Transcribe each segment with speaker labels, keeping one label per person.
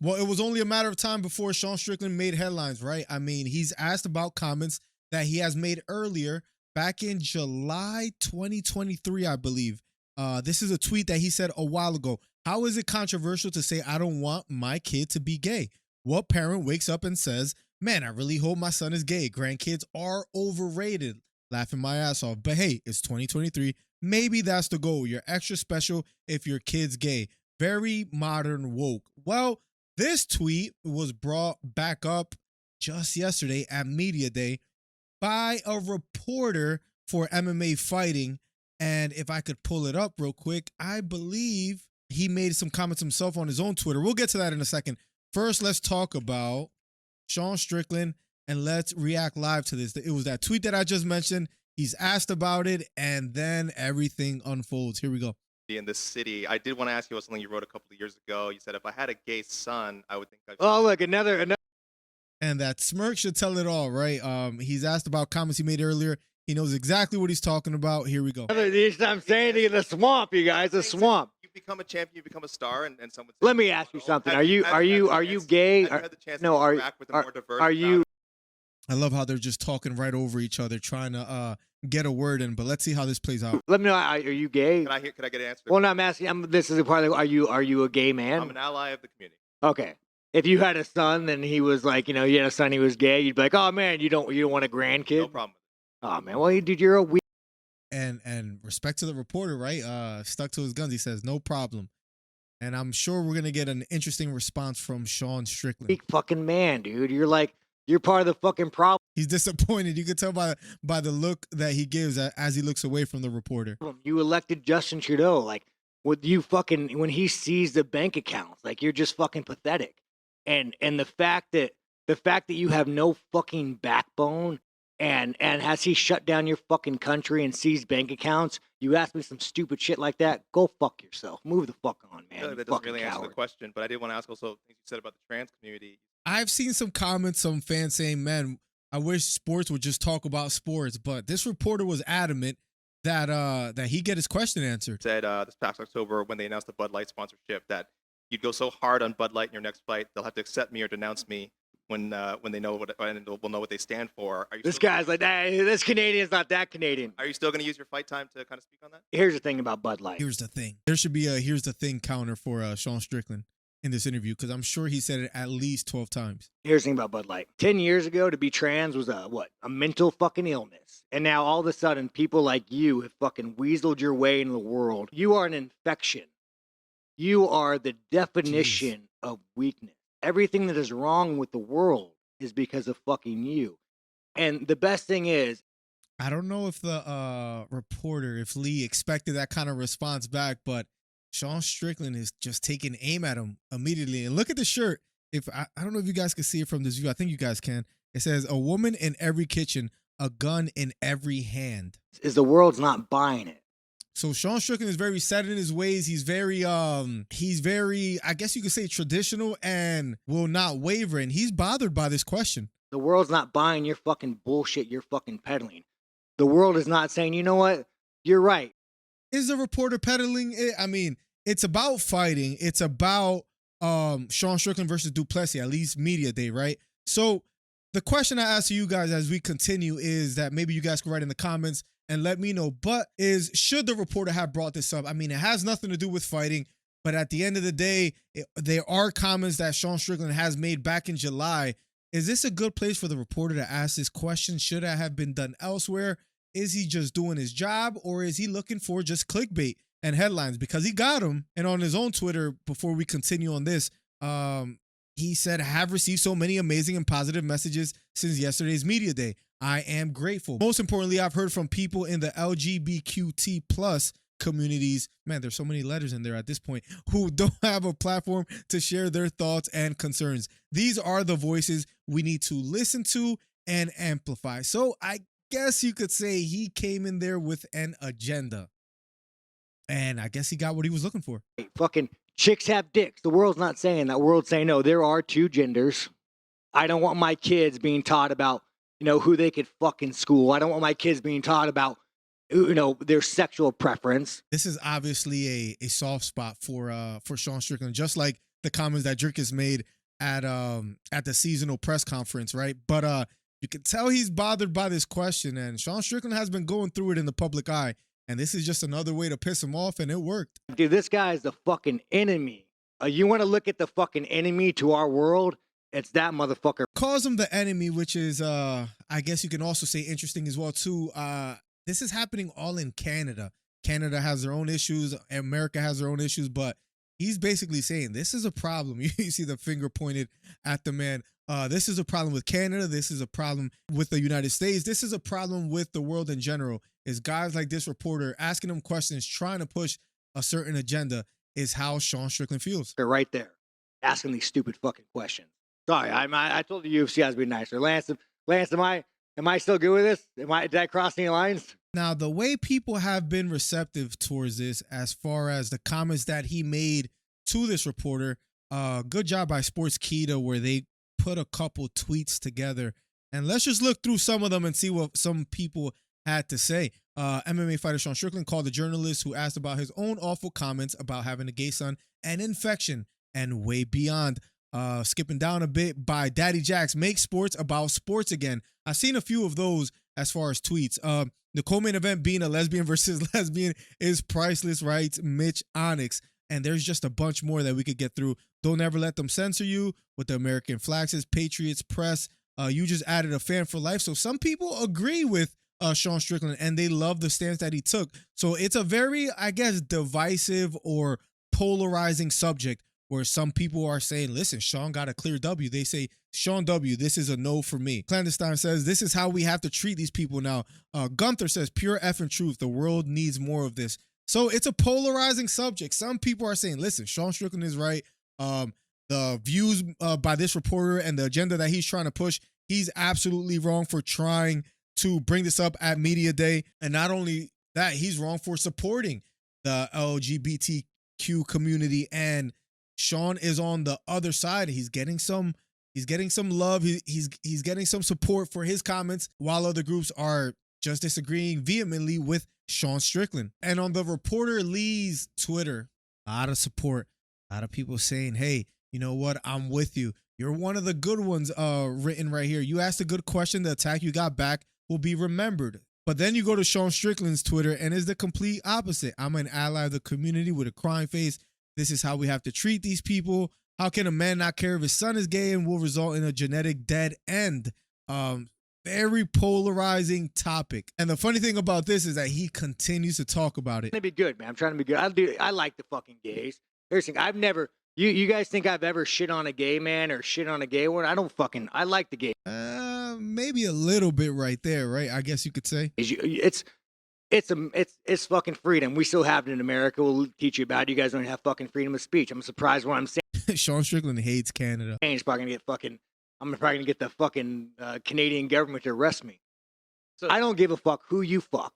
Speaker 1: Well, it was only a matter of time before Sean Strickland made headlines, right? I mean, he's asked about comments that he has made earlier back in July 2023, I believe. This is a tweet that he said a while ago. How is it controversial to say I don't want my kid to be gay? What parent wakes up and says, man, I really hope my son is gay. Grandkids are overrated. Laughing my ass off. But hey, it's 2023. Maybe that's the goal. You're extra special if your kid's gay. Very modern woke. Well, this tweet was brought back up just yesterday at Media Day by a reporter for MMA Fighting. And if I could pull it up real quick, I believe he made some comments himself on his own Twitter. We'll get to that in a second. First, let's talk about Sean Strickland and let's react live to this. It was that tweet that I just mentioned. He's asked about it, and then everything unfolds. Here we go.
Speaker 2: In this city, I did want to ask you about something you wrote a couple of years ago. You said if I had a gay son, I would think I'd...
Speaker 3: Oh, look, another.
Speaker 1: And that smirk should tell it all, right? He's asked about comments he made earlier. He knows exactly what he's talking about. Here we go.
Speaker 3: I'm saying in the swamp, you guys, the swamp.
Speaker 2: You become a champion, you become a star, and someone.
Speaker 3: Let me ask you something. Are you gay?
Speaker 2: Have you had the chance
Speaker 3: No,
Speaker 2: to interact with a more diverse crowd?
Speaker 1: I love how they're just talking right over each other, trying to get a word in. But let's see how this plays out.
Speaker 3: Let me know. Are you gay?
Speaker 2: Can I get an answer?
Speaker 3: Well, no, I'm asking. This is a part of. Are you a gay man?
Speaker 2: I'm an ally of the community.
Speaker 3: Okay. If you had a son and he was like, you had a son, he was gay, you'd be like, oh man, you don't want a grandkid?
Speaker 2: No problem.
Speaker 3: Oh man, well, dude, you're a weak.
Speaker 1: And respect to the reporter, right? Stuck to his guns. He says no problem. And I'm sure we're gonna get an interesting response from Sean Strickland.
Speaker 3: Weak fucking man, dude. You're part of the fucking problem.
Speaker 1: He's disappointed. You can tell by the look that he gives as he looks away from the reporter.
Speaker 3: You elected Justin Trudeau, like when he sees the bank accounts, like you're just fucking pathetic. And the fact that you have no fucking backbone and has he shut down your fucking country and seized bank accounts? You ask me some stupid shit like that, go fuck yourself. Move the fuck on, man.
Speaker 2: That doesn't really answer the question, but I did want to ask also things you said about the trans community.
Speaker 1: I've seen some comments, some fans saying, man, I wish sports would just talk about sports. But this reporter was adamant that he get his question answered.
Speaker 2: Said this past October when they announced the Bud Light sponsorship that you'd go so hard on Bud Light in your next fight, they'll have to accept me or denounce me when they know will know what they stand for.
Speaker 3: This guy's like, hey, this Canadian's not that Canadian.
Speaker 2: Are you still going to use your fight time to kind of speak on that?
Speaker 3: Here's the thing about Bud Light.
Speaker 1: Here's the thing. There should be a here's the thing counter for Sean Strickland in this interview because I'm sure he said it at least 12 times.
Speaker 3: Here's the thing about Bud Light. 10 years ago, to be trans was a mental fucking illness. And now all of a sudden, people like you have fucking weaseled your way into the world. You are an infection. You are the definition of weakness. Everything that is wrong with the world is because of fucking you. And the best thing is,
Speaker 1: I don't know if the reporter, if Lee expected that kind of response back, but Sean Strickland is just taking aim at him immediately. And look at the shirt. If I don't know if you guys can see it from this view. I think you guys can. It says a woman in every kitchen, a gun in every hand.
Speaker 3: Is the world's not buying it.
Speaker 1: So Sean Strickland is very set in his ways. He's very, I guess you could say traditional and will not waver. And he's bothered by this question.
Speaker 3: The world's not buying your fucking bullshit you're fucking peddling. The world is not saying, you know what? You're right.
Speaker 1: Is the reporter peddling it? I mean, it's about fighting. It's about Sean Strickland versus Duplessis, at least Media Day, right? So the question I ask you guys as we continue is that maybe you guys can write in the comments and let me know, but should the reporter have brought this up? I mean, it has nothing to do with fighting, but at the end of the day, there are comments that Sean Strickland has made back in July. Is this a good place for the reporter to ask this question? Should it have been done elsewhere? Is he just doing his job, or is he looking for just clickbait and headlines? Because he got them. And on his own Twitter, before we continue on this, he said, I have received so many amazing and positive messages since yesterday's Media Day. I am grateful. Most importantly, I've heard from people in the LGBTQ plus communities. Man, there's so many letters in there at this point, who don't have a platform to share their thoughts and concerns. These are the voices we need to listen to and amplify. So I guess you could say he came in there with an agenda. And I guess he got what he was looking for.
Speaker 3: Fucking chicks have dicks. The world's not saying that. The world's saying, no, there are two genders. I don't want my kids being taught about, who they could fuck in school. I don't want my kids being taught about, their sexual preference.
Speaker 1: This is obviously a soft spot for Sean Strickland, just like the comments that Drickus made at the seasonal press conference, right? But you can tell he's bothered by this question, and Sean Strickland has been going through it in the public eye, and this is just another way to piss him off, and it worked.
Speaker 3: Dude, this guy is the fucking enemy. You want to look at the fucking enemy to our world? It's that motherfucker.
Speaker 1: Calls him the enemy, which is, I guess you can also say interesting as well, too. This is happening all in Canada. Canada has their own issues. America has their own issues, but he's basically saying this is a problem. You see the finger pointed at the man. This is a problem with Canada. This is a problem with the United States. This is a problem with the world in general. Is guys like this reporter asking him questions, trying to push a certain agenda, is how Sean Strickland feels.
Speaker 3: They're right there, asking these stupid fucking questions. Sorry, I told the UFC I was being nicer. Lance, am I still good with this? Did I cross any lines?
Speaker 1: Now, the way people have been receptive towards this, as far as the comments that he made to this reporter, good job by Sportskeeda, where they put a couple tweets together. And let's just look through some of them and see what some people had to say. MMA fighter Sean Strickland called the journalist who asked about his own awful comments about having a gay son an infection and way beyond. Skipping down a bit by Daddy Jax, make sports about sports again. I've seen a few of those as far as tweets. The co-main event being a lesbian versus lesbian is priceless, writes Mitch Onyx. And there's just a bunch more that we could get through. Don't ever let them censor you. With the American flag says Patriots press. You just added a fan for life. So some people agree with Sean Strickland and they love the stance that he took. So it's a very, I guess, divisive or polarizing subject, where some people are saying, listen, Sean got a clear W. They say, Sean W., this is a no for me. Clandestine says, this is how we have to treat these people now. Gunther says, pure effing truth. The world needs more of this. So it's a polarizing subject. Some people are saying, listen, Sean Strickland is right. The views by this reporter and the agenda that he's trying to push, he's absolutely wrong for trying to bring this up at Media Day. And not only that, he's wrong for supporting the LGBTQ community, and Sean is on the other side. He's getting some love. He's getting some support for his comments, while other groups are just disagreeing vehemently with Sean Strickland. And on the reporter Lee's Twitter, a lot of support, a lot of people saying, hey, you know what? I'm with you. You're one of the good ones written right here. You asked a good question. The attack you got back will be remembered. But then you go to Sean Strickland's Twitter and it's the complete opposite. I'm an ally of the community with a crying face. This is how we have to treat these people. How can a man not care if his son is gay and will result in a genetic dead end? Very polarizing topic. And the funny thing about this is that he continues to talk about it.
Speaker 3: I'm trying to be good, man. I'm trying to be good. I like the fucking gays. Here's the thing. I've never, you guys think I've ever shit on a gay man or shit on a gay one? I like the gay.
Speaker 1: Maybe a little bit right there, right? I guess you could say.
Speaker 3: It's fucking freedom. We still have it in America. We'll teach you about it. You guys don't have fucking freedom of speech. I'm surprised what I'm saying.
Speaker 1: Sean Strickland hates Canada.
Speaker 3: I'm probably gonna get the fucking Canadian government to arrest me. So I don't give a fuck who you fuck.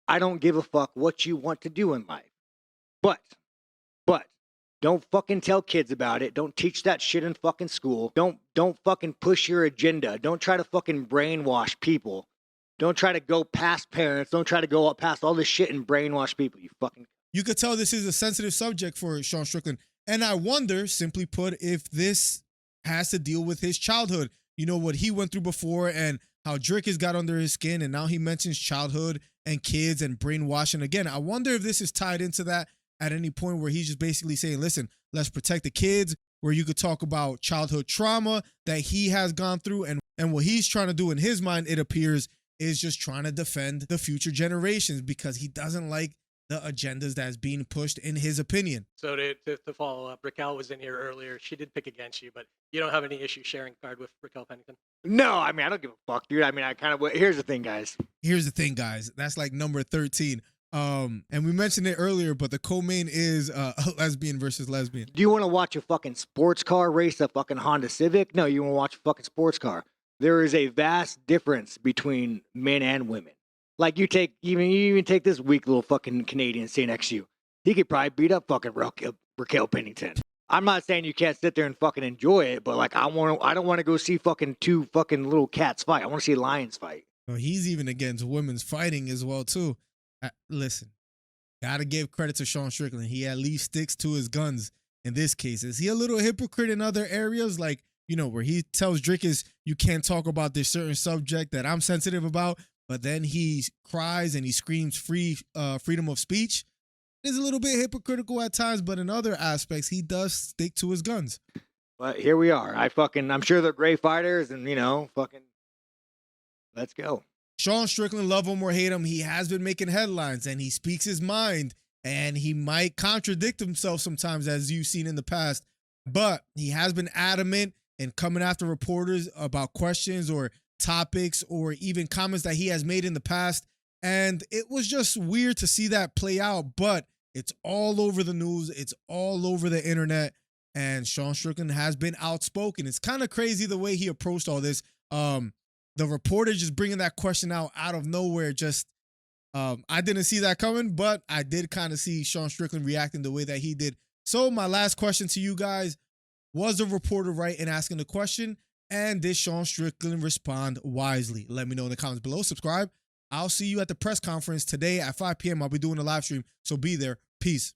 Speaker 3: I don't give a fuck what you want to do in life. But don't fucking tell kids about it. Don't teach that shit in fucking school. Don't fucking push your agenda. Don't try to fucking brainwash people. Don't try to go past parents. Don't try to go up past all this shit and brainwash people. You
Speaker 1: could tell this is a sensitive subject for Sean Strickland. And I wonder, simply put, if this has to deal with his childhood. You know, what he went through before and how Drake has got under his skin. And now he mentions childhood and kids and brainwashing. Again, I wonder if this is tied into that at any point, where he's just basically saying, listen, let's protect the kids, where you could talk about childhood trauma that he has gone through. And what he's trying to do in his mind, it appears, is just trying to defend the future generations because he doesn't like the agendas that's being pushed, in his opinion.
Speaker 4: So to follow up, Raquel was in here earlier. She did pick against you, but you don't have any issue sharing a card with Raquel Pennington?
Speaker 3: No, I mean, I don't give a fuck, dude. I mean, here's the thing, guys. That's like number 13. And we mentioned it earlier, but the co-main is a lesbian versus lesbian. Do you want to watch a fucking sports car race, a fucking Honda Civic? No, you want to watch a fucking sports car. There is a vast difference between men and women. Like you even take this weak little fucking Canadian sitting next to you. He could probably beat up fucking Raquel Pennington. I'm not saying you can't sit there and fucking enjoy it, but like I don't want to go see fucking two fucking little cats fight. I want to see lions fight.
Speaker 1: Well, he's even against women's fighting as well too. Listen, gotta give credit to Sean Strickland. He at least sticks to his guns. in this case? Is he a little hypocrite in other areas, like, where he tells Drickus, you can't talk about this certain subject that I'm sensitive about, but then he cries and he screams freedom of speech? It is a little bit hypocritical at times, but in other aspects, he does stick to his guns.
Speaker 3: But here we are. I'm sure they're great fighters, and let's go.
Speaker 1: Sean Strickland, love him or hate him, he has been making headlines and he speaks his mind, and he might contradict himself sometimes, as you've seen in the past, but he has been adamant in coming after reporters about questions or topics or even comments that he has made in the past. And it was just weird to see that play out, but it's all over the news. It's all over the internet. And Sean Strickland has been outspoken. It's kind of crazy the way he approached all this. The reporter just bringing that question out of nowhere. I didn't see that coming, but I did kind of see Sean Strickland reacting the way that he did. So my last question to you guys, was the reporter right in asking the question? And did Sean Strickland respond wisely? Let me know in the comments below. Subscribe. I'll see you at the press conference today at 5 p.m. I'll be doing a live stream, so be there. Peace.